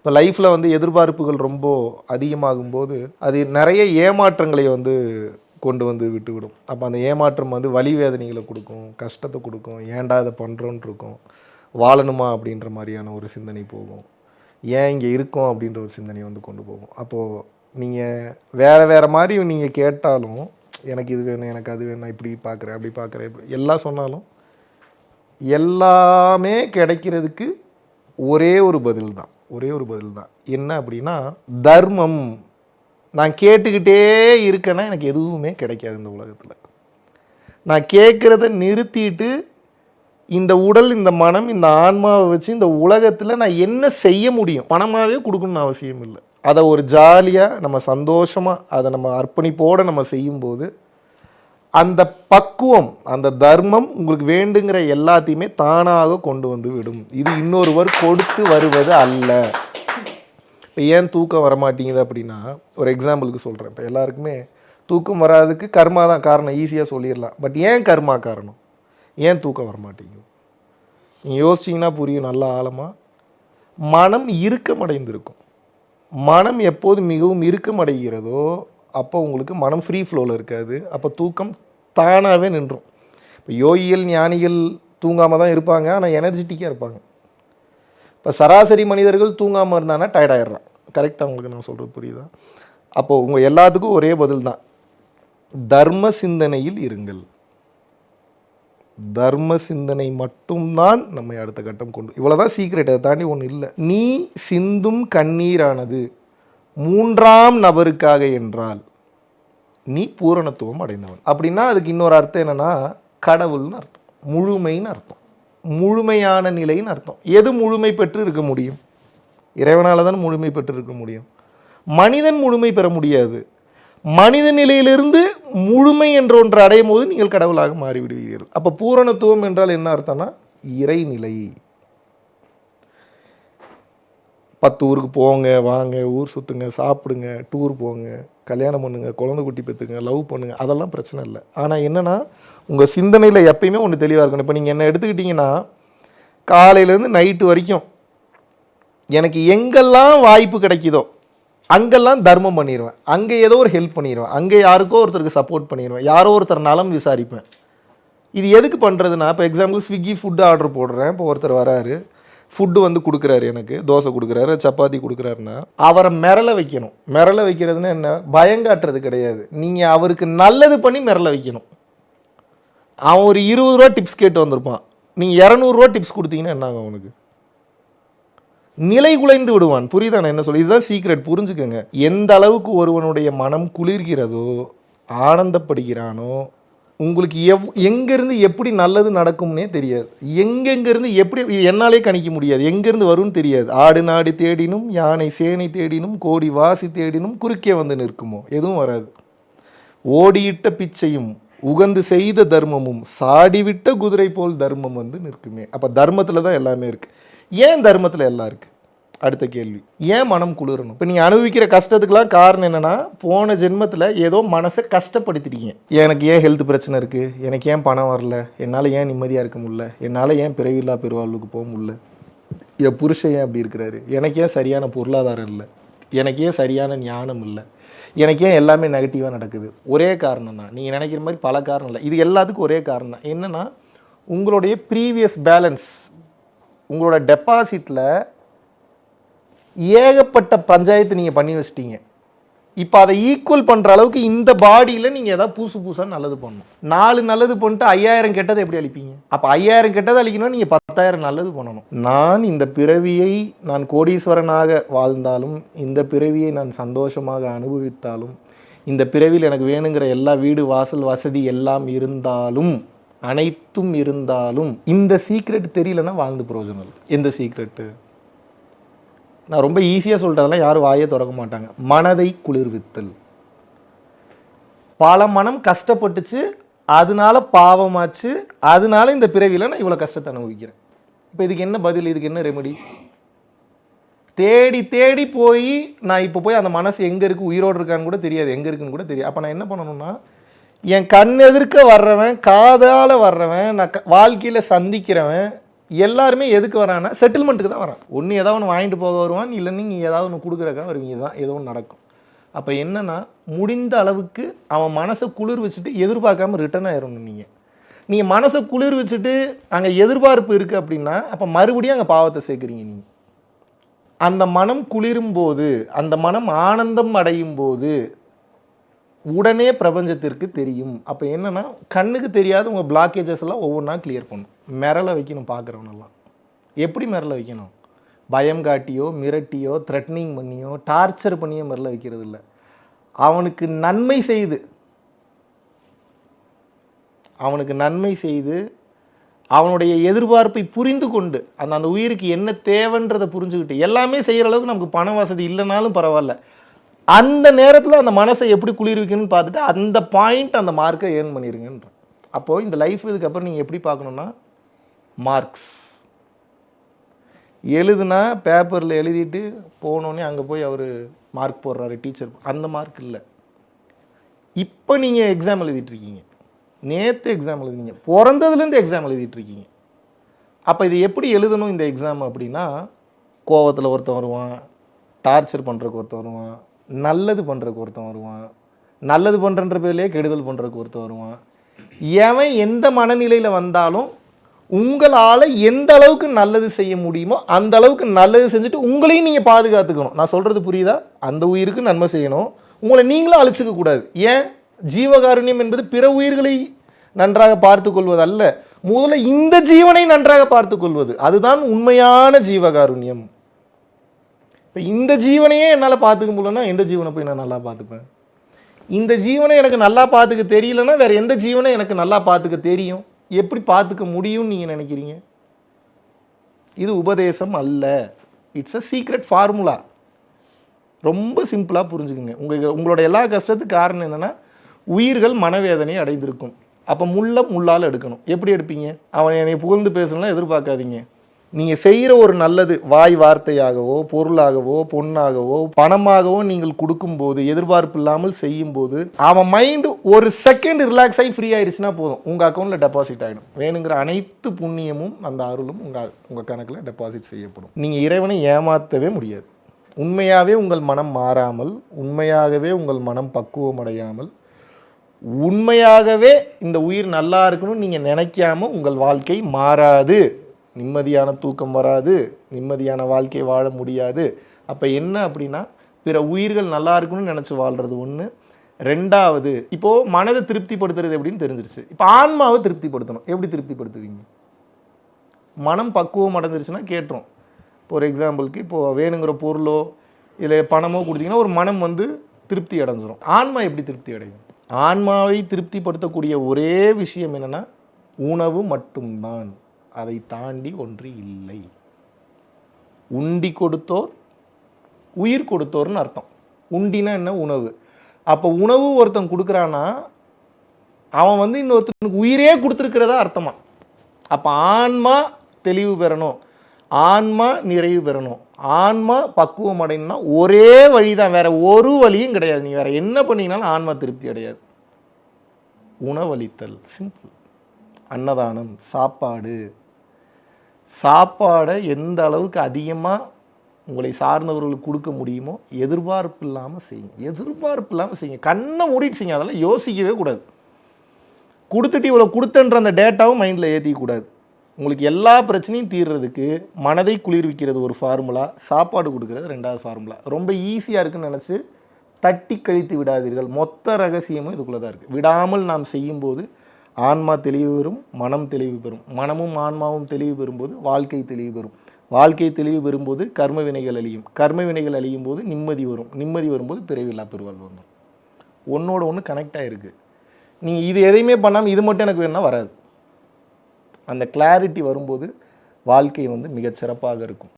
இப்போ லைஃப்பில் வந்து எதிர்பார்ப்புகள் ரொம்ப அதிகமாகும்போது அது நிறைய ஏமாற்றங்களை வந்து கொண்டு வந்து விட்டுவிடும். அப்போ அந்த ஏமாற்றம் வந்து வலி வேதனைகளை கொடுக்கும், கஷ்டத்தை கொடுக்கும், ஏன்டா இதை பண்ணுறோன்னு இருக்கும், வாழணுமா அப்படின்ற மாதிரியான ஒரு சிந்தனை போகும், ஏன் இங்கே இருக்கோம் அப்படின்ற ஒரு சிந்தனை வந்து கொண்டு போகும். அப்போது நீங்கள் வேறு மாதிரி நீங்கள் கேட்டாலும் எனக்கு இது வேணும், எனக்கு அது வேணும், இப்படி பார்க்குறேன், அப்படி பார்க்குறேன், இப்படி எல்லாம் சொன்னாலும் எல்லாமே கிடைக்கிறதுக்கு ஒரே ஒரு பதில் தான். என்ன அப்படின்னா தர்மம். நான் கேட்டுக்கிட்டே இருக்கேன்னா எனக்கு எதுவுமே கிடைக்காது இந்த உலகத்தில். நான் கேட்குறத நிறுத்திட்டு இந்த உடல், இந்த மனம், இந்த ஆன்மாவை வச்சு இந்த உலகத்தில் நான் என்ன செய்ய முடியும்? பணமாகவே கொடுக்கணும்னு அவசியம் இல்லை. அதை ஒரு ஜாலியாக நம்ம சந்தோஷமாக அதை நம்ம அர்ப்பணிப்போடு நம்ம செய்யும்போது அந்த பக்குவம், அந்த தர்மம் உங்களுக்கு வேண்டுங்கிற எல்லாத்தையுமே தானாக கொண்டு வந்து விடும். இது இன்னொருவர் கொடுத்து வருவது அல்ல. இப்போ ஏன் தூக்கம் வரமாட்டேங்குது அப்படின்னா, ஒரு எக்ஸாம்பிளுக்கு சொல்கிறேன். இப்போ எல்லாருக்குமே தூக்கம் வராதுக்கு கர்மா தான் காரணம், ஈஸியாக சொல்லிடலாம். பட் ஏன் கர்மா காரணம்? ஏன் தூக்கம் வரமாட்டேங்குது? நீங்கள் யோசிச்சிங்கன்னா புரியும் நல்லா ஆழமாக. மனம் இறுக்கமடைந்திருக்கும். மனம் எப்போது மிகவும் இறுக்கமடைகிறதோ அப்போ உங்களுக்கு மனம் ஃப்ரீ ஃப்ளோவில் இருக்காது. அப்போ தூக்கம் தானாகவே நின்றும். இப்போ யோகிகள், ஞானிகள் தூங்காமல் தான் இருப்பாங்க, ஆனால் எனர்ஜெட்டிக்காக இருப்பாங்க. இப்போ சராசரி மனிதர்கள் தூங்காமல் இருந்தாங்கன்னா டயர்டாயிடுறான். கரெக்டாக உங்களுக்கு நான் சொல்கிறது புரியுதா? அப்போது உங்கள் எல்லாத்துக்கும் ஒரே பதில் தான், தர்ம சிந்தனையில் இருங்கள். தர்ம சிந்தனை மட்டும்தான் நம்மை அடுத்த கட்டம் கொண்டு. இவ்வளோதான் சீக்ரெட், அதை தாண்டி ஒன்றும் இல்லை. நீ சிந்தும் கண்ணீரானது 3ஆம் நபருக்காக என்றால் நீ பூரணத்துவம் அடைந்தவன். அப்படின்னா அதுக்கு இன்னொரு அர்த்தம் என்னன்னா, கடவுள்னு அர்த்தம், முழுமைன்னு அர்த்தம், முழுமையான நிலைன்னு அர்த்தம். எது முழுமை பெற்று இருக்க முடியும்? இறைவனால தான் முழுமை பெற்று இருக்க முடியும். மனிதன் முழுமை பெற முடியாது. மனித நிலையிலிருந்து முழுமை என்ற ஒன்று அடையும் போது நீங்கள் கடவுளாக மாறிவிடுவீர்கள். அப்போ பூரணத்துவம் என்றால் என்ன அர்த்தம்னா இறைநிலை. 10 ஊருக்கு போங்க, வாங்க, ஊர் சுற்றுங்க, சாப்பிடுங்க, டூர் போங்க, கல்யாணம் பண்ணுங்க, குழந்தை குட்டி பெற்றுங்க, லவ் பண்ணுங்க, அதெல்லாம் பிரச்சனை இல்லை. ஆனால் என்னென்னா உங்கள் சிந்தனையில் எப்பயுமே ஒன்று தெளிவாக இருக்கணும். இப்போ நீங்கள் என்ன எடுத்துக்கிட்டிங்கன்னா, காலையிலேருந்து நைட்டு வரைக்கும் எனக்கு எங்கெல்லாம் வாய்ப்பு கிடைக்குதோ அங்கெல்லாம் தர்மம் பண்ணிடுவேன், அங்கே ஏதோ ஒரு ஹெல்ப் பண்ணிடுவேன், அங்கே யாருக்கோ ஒருத்தருக்கு சப்போர்ட் பண்ணிடுவேன், யாரோ ஒருத்தர் நலம் விசாரிப்பேன். இது எதுக்கு பண்ணுறதுன்னா, இப்போ எக்ஸாம்பிள் ஸ்விக்கி ஃபுட்டு ஆர்டர் போடுறேன். இப்போ ஒருத்தர் வராரு, ஃபுட்டு வந்து கொடுக்குறாரு, எனக்கு தோசை கொடுக்குறாரு, சப்பாத்தி கொடுக்குறாருன்னா அவரை மிரள வைக்கணும். மிரள வைக்கிறதுனா என்ன? பயங்காட்டுறது கிடையாது. நீங்கள் அவருக்கு நல்லது பண்ணி மிரள வைக்கணும். அவன் ஒரு 20 ரூபா டிப்ஸ் கேட்டு வந்திருப்பான், நீங்கள் 200 ரூபா டிப்ஸ் கொடுத்தீங்கன்னா என்னாங்க? அவனுக்கு நிலை குலைந்து விடுவான். புரியுதா நான் என்ன சொல்லி? இதுதான் சீக்ரெட், புரிஞ்சுக்கோங்க. எந்த அளவுக்கு ஒருவனுடைய மனம் குளிர்கிறதோ, ஆனந்தப்படுகிறானோ, உங்களுக்கு எங்கேருந்து எப்படி நல்லது நடக்கும்னே தெரியாது. எங்கெங்கேருந்து எப்படி என்னாலே கணிக்க முடியாது, எங்கேருந்து வரும்னு தெரியாது. ஆடு நாடு தேடினும், யானை சேனை தேடினும், கோடி வாசி தேடினும் குறுக்கே வந்து நிற்குமோ? எதுவும் வராது. ஓடியிட்ட பிச்சையும் உகந்து செய்த தர்மமும் சாடிவிட்ட குதிரை போல் தர்மம் வந்து நிற்குமே. அப்போ தர்மத்தில் தான் எல்லாமே இருக்குது. ஏன் தர்மத்தில் எல்லாம் இருக்குது? அடுத்த கேள்வி, ஏன் மனம் குளிரணும்? இப்போ நீங்கள் அனுபவிக்கிற கஷ்டத்துக்கெலாம் காரணம் என்னென்னா, போன ஜென்மத்தில் ஏதோ மனசை கஷ்டப்படுத்திட்டீங்க. எனக்கு ஏன் ஹெல்த் பிரச்சனை இருக்குது, எனக்கு ஏன் பணம் வரல, என்னால் ஏன் நிம்மதியாக இருக்க முடியல, என்னால் ஏன் பிறவில்லா பெருவாழ்வுக்கு போக முடியல, என் புருஷன் ஏன் அப்படி இருக்கிறாரு, எனக்கு ஏன் சரியான பொருளாதாரம் இல்லை, எனக்கு ஏன் சரியான ஞானம் இல்லை, எனக்கு ஏன் எல்லாமே நெகட்டிவாக நடக்குது? ஒரே காரணம் தான். நீங்கள் நினைக்கிற மாதிரி பல காரணம் இல்லை, இது எல்லாத்துக்கும் ஒரே காரணம் தான். என்னென்னா, உங்களுடைய ப்ரீவியஸ் பேலன்ஸ், உங்களோட டெபாசிட்டில் ஏகப்பட்ட பஞ்சாயத்து நீங்கள் பண்ணி வச்சிட்டீங்க. இப்போ அதை ஈக்குவல் பண்ணுற அளவுக்கு இந்த பாடியில் நீங்கள் எதாவது புதுசாக நல்லது பண்ணணும். 4 நல்லது பண்ணிட்டு 5000 கெட்டதை எப்படி அழிப்பீங்க? அப்போ 5000 கெட்டதை அழிக்கணும், நீங்கள் 10,000 நல்லது பண்ணணும். நான் இந்த பிறவியை நான் கோடீஸ்வரனாக வாழ்ந்தாலும், இந்த பிறவியை நான் சந்தோஷமாக அனுபவித்தாலும், இந்த பிறவியில் எனக்கு வேணுங்கிற எல்லா வீடு வாசல் வசதி எல்லாம் இருந்தாலும், அனைத்தும் இருந்தாலும், இந்த சீக்ரெட் தெரியலன்னா வாழ்ந்து பிரயோஜனம் இல்லை. எந்த சீக்ரெட்டு? நான் ரொம்ப ஈஸியாக சொல்லிட்டதெல்லாம் யாரும் வாயே திறக்க மாட்டாங்க. மனதை குளிர்வித்தல். பல மனம் கஷ்டப்பட்டுச்சு, அதனால பாவமாச்சு, அதனால இந்த பிறவியில் நான் இவ்வளோ கஷ்டத்தை அனுபவிக்கிறேன். இப்போ இதுக்கு என்ன பதில், இதுக்கு என்ன ரெமெடி? தேடி தேடி போய் நான் இப்போ போய் அந்த மனசு எங்கே இருக்குது, உயிரோடு இருக்கான்னு கூட தெரியாது, எங்கே இருக்குன்னு கூட தெரியாது. அப்போ நான் என்ன பண்ணணும்னா, என் கண் எதிர்க்க வர்றவன், காதால் வர்றவன், நான் வாழ்க்கையில் சந்திக்கிறவன், எல்லாருமே எதுக்கு வரான்னா செட்டில்மெண்ட்டுக்கு தான் வரான். ஒன்று ஏதாவது ஒன்று வாங்கிட்டு போக வருவான், இல்லை நீங்கள் ஏதாவது ஒன்று கொடுக்குறக்கா வருவீங்க தான், ஏதோ ஒன்று நடக்கும். அப்போ என்னென்னா முடிந்த அளவுக்கு அவன் மனசை குளிர் வச்சுட்டு எதிர்பார்க்காம ரிட்டர்ன் ஆயிடணும். நீங்கள் மனசை குளிர் வச்சுட்டு அங்கே எதிர்பார்ப்பு இருக்குது அப்படின்னா அப்போ மறுபடியும் அங்கே பாவத்தை சேர்க்குறீங்க. நீங்கள் அந்த மனம் குளிரும் போது, அந்த மனம் ஆனந்தம் அடையும் போது உடனே பிரபஞ்சத்திற்கு தெரியும். அப்போ என்னென்னா கண்ணுக்கு தெரியாத உங்கள் பிளாக்கேஜஸ் எல்லாம் ஒவ்வொன்றா கிளியர் பண்ணும். மிரள வைக்கணும் பார்க்குறவனெல்லாம். எப்படி மிரள வைக்கணும்? பயம் காட்டியோ, மிரட்டியோ, த்ரெட்னிங் பண்ணியோ, டார்ச்சர் பண்ணியோ மிரள வைக்கிறது இல்லை. அவனுக்கு நன்மை செய்து, அவனுடைய எதிர்பார்ப்பை புரிந்து கொண்டு, அந்த உயிருக்கு என்ன தேவைன்றதை புரிஞ்சுக்கிட்டு, எல்லாமே செய்கிற அளவுக்கு நமக்கு பண வசதி இல்லைனாலும் பரவாயில்ல, அந்த நேரத்தில் அந்த மனசை எப்படி குளிர்விக்கணும்னு பார்த்துட்டு அந்த பாயிண்ட், அந்த மார்க்கை ஏர்ன் பண்ணிடுங்கன்ற. அப்போது இந்த லைஃப் இதுக்கப்புறம் நீங்கள் எப்படி பார்க்கணுன்னா, மார்க்ஸ் எழுதுனா பேப்பரில் எழுதிட்டு போனோடனே அங்கே போய் அவர் மார்க் போடுறாரு டீச்சர், அந்த மார்க் இல்லை. இப்போ நீங்கள் எக்ஸாம் எழுதிட்டுருக்கீங்க, நேற்று எக்ஸாம் எழுதினீங்க, பிறந்ததுலேருந்து எக்ஸாம் எழுதிட்டுருக்கீங்க. அப்போ இது எப்படி எழுதணும் இந்த எக்ஸாம் அப்படின்னா, கோவத்தில் ஒருத்தன் வருவான், டார்ச்சர் பண்ணுறக்கு ஒருத்தன் வருவான், நல்லது பண்ணுறக்கு ஒருத்தன் வருவான், நல்லது பண்ணுறன்ற பேர்லேயே கெடுதல் பண்ணுறக்கு ஒருத்தன் வருவான். எவன் எந்த மனநிலையில் வந்தாலும் உங்களால் எந்த அளவுக்கு நல்லது செய்ய முடியுமோ அந்த அளவுக்கு நல்லது செஞ்சுட்டு உங்களையும் நீங்கள் பாதுகாத்துக்கணும். நான் சொல்கிறது புரியுதா? அந்த உயிருக்கு நன்மை செய்யணும், உங்களை நீங்களும் அழிச்சிக்க கூடாது. ஏன்? ஜீவகாருண்யம் என்பது பிற உயிர்களை நன்றாக பார்த்து கொள்வது அல்ல, முதல்ல இந்த ஜீவனை நன்றாக பார்த்து கொள்வது. அதுதான் உண்மையான ஜீவகாருண்யம். இப்போ இந்த ஜீவனையே என்னால் பார்த்துக்க முடியலன்னா எந்த ஜீவனை போய் நான் நல்லா பார்த்துப்பேன்? இந்த ஜீவனை எனக்கு நல்லா பார்த்துக்க தெரியலன்னா வேறு எந்த ஜீவனை எனக்கு நல்லா பார்த்துக்க தெரியும்? எப்படி பார்த்துக்க முடியும்னு நீங்கள் நினைக்கிறீங்க? இது உபதேசம் அல்ல, இட்ஸ் அ சீக்ரெட் ஃபார்முலா. ரொம்ப சிம்பிளாக புரிஞ்சுக்குங்க. உங்களோட எல்லா கஷ்டத்துக்கு காரணம் என்னென்னா, உயிர்கள் மனவேதனை அடைந்திருக்கும். அப்போ முள்ளால் எடுக்கணும். எப்படி எடுப்பீங்க? அவன் என்னை புகழ்ந்து பேசலாம் எதிர்பார்க்காதீங்க. நீங்கள் செய்கிற ஒரு நல்லது, வாய் வார்த்தையாகவோ, பொருளாகவோ, பொண்ணாகவோ, பணமாகவோ நீங்கள் கொடுக்கும்போது, எதிர்பார்ப்பு இல்லாமல் செய்யும்போது, அவன் மைண்டு ஒரு செகண்ட் ரிலாக்ஸ் ஆகி ஃப்ரீ ஆயிடுச்சுன்னா போதும், உங்கள் அக்கௌண்ட்டில் டெபாசிட் ஆகிடும். வேணுங்கிற அனைத்து புண்ணியமும் அந்த அருளும் உங்கள் கணக்கில் டெபாசிட் செய்யப்படும். நீங்கள் இறைவனை ஏமாற்றவே முடியாது. உண்மையாகவே உங்கள் மனம் மாறாமல், உண்மையாகவே உங்கள் மனம் பக்குவம் அடையாமல், உண்மையாகவே இந்த உயிர் நல்லா இருக்கணும்னு நீங்கள் நினைக்காம உங்கள் வாழ்க்கை மாறாது. நிம்மதியான தூக்கம் வராது, நிம்மதியான வாழ்க்கை வாழ முடியாது. அப்போ என்ன அப்படின்னா, பிற உயிர்கள் நல்லா இருக்கணும்னு நினச்சி வாழ்கிறது ஒன்று. ரெண்டாவது, இப்போது மனதை திருப்திப்படுத்துறது எப்படின்னு தெரிஞ்சிருச்சு. இப்போ ஆன்மாவை திருப்திப்படுத்தணும். எப்படி திருப்திப்படுத்துவீங்க? மனம் பக்குவம் அடைஞ்சிருச்சுன்னா கேட்டுரும். இப்போ ஒரு எக்ஸாம்பிளுக்கு, இப்போது வேணுங்கிற பொருளோ இல்லை பணமோ கொடுத்தீங்கன்னா ஒரு மனம் திருப்தி அடைஞ்சிரும். ஆன்மா எப்படி திருப்தி அடையும்? ஆன்மாவை திருப்திப்படுத்தக்கூடிய ஒரே விஷயம் என்னென்னா உணவு மட்டும்தான். அதை தாண்டி ஒன்று இல்லை. உண்டி கொடுத்தோர் உயிர் கொடுத்தோர்னு அர்த்தம். உண்டினா என்ன? உணவு. அப்போ உணவு ஒருத்தன் கொடுக்குறான்னா அவன் இன்னொருத்தனுக்கு உயிரே கொடுத்துருக்கிறதா அர்த்தமா. அப்போ ஆன்மா தெளிவு பெறணும், ஆன்மா நிறைவு பெறணும், ஆன்மா பக்குவம் அடையணும்னா ஒரே வழி தான், வேற ஒரு வழியும் கிடையாது. நீ வேற என்ன பண்ணீங்கனாலும் ஆன்மா திருப்தி அடையாது. உணவளித்தல், சிம்பிள். அன்னதானம், சாப்பாடை எந்த அளவுக்கு அதிகமாக உங்களை சார்ந்தவர்களுக்கு கொடுக்க முடியுமோ எதிர்பார்ப்பு இல்லாமல் செய்யுங்க. கண்ணை மூடிட்டு செய்யுங்க. அதெல்லாம் யோசிக்கவே கூடாது. கொடுத்துட்டு இவ்வளோ கொடுத்தன்ற அந்த டேட்டாவும் மைண்டில் ஏற்றிக்கூடாது. உங்களுக்கு எல்லா பிரச்சனையும் தீர்றதுக்கு மனதை குளிர்விக்கிறது ஒரு ஃபார்முலா, சாப்பாடு கொடுக்கறது ரெண்டாவது ஃபார்முலா. ரொம்ப ஈஸியாக இருக்குன்னு நினச்சி தட்டி கழித்து விடாதீர்கள். மொத்த ரகசியமும் இதுக்குள்ளே தான் இருக்குது. விடாமல் நாம் செய்யும்போது ஆன்மா தெளிவு பெறும், மனம் தெளிவு பெறும். மனமும் ஆன்மாவும் தெளிவு பெறும்போது வாழ்க்கை தெளிவு பெறும். வாழ்க்கை தெளிவு பெறும்போது கர்ம வினைகள் அழியும். கர்ம வினைகள் அழியும் போது நிம்மதி வரும். நிம்மதி வரும்போது பிறவில்லா பெருவாழ்வு வரும். ஒன்றோட ஒன்று கனெக்ட் ஆகிருக்கு. நீங்கள் இது எதையுமே பண்ணாமல் இது மட்டும் எனக்கு வேணும்னா வராது. அந்த கிளாரிட்டி வரும்போது வாழ்க்கை மிகச்சிறப்பாக இருக்கும்.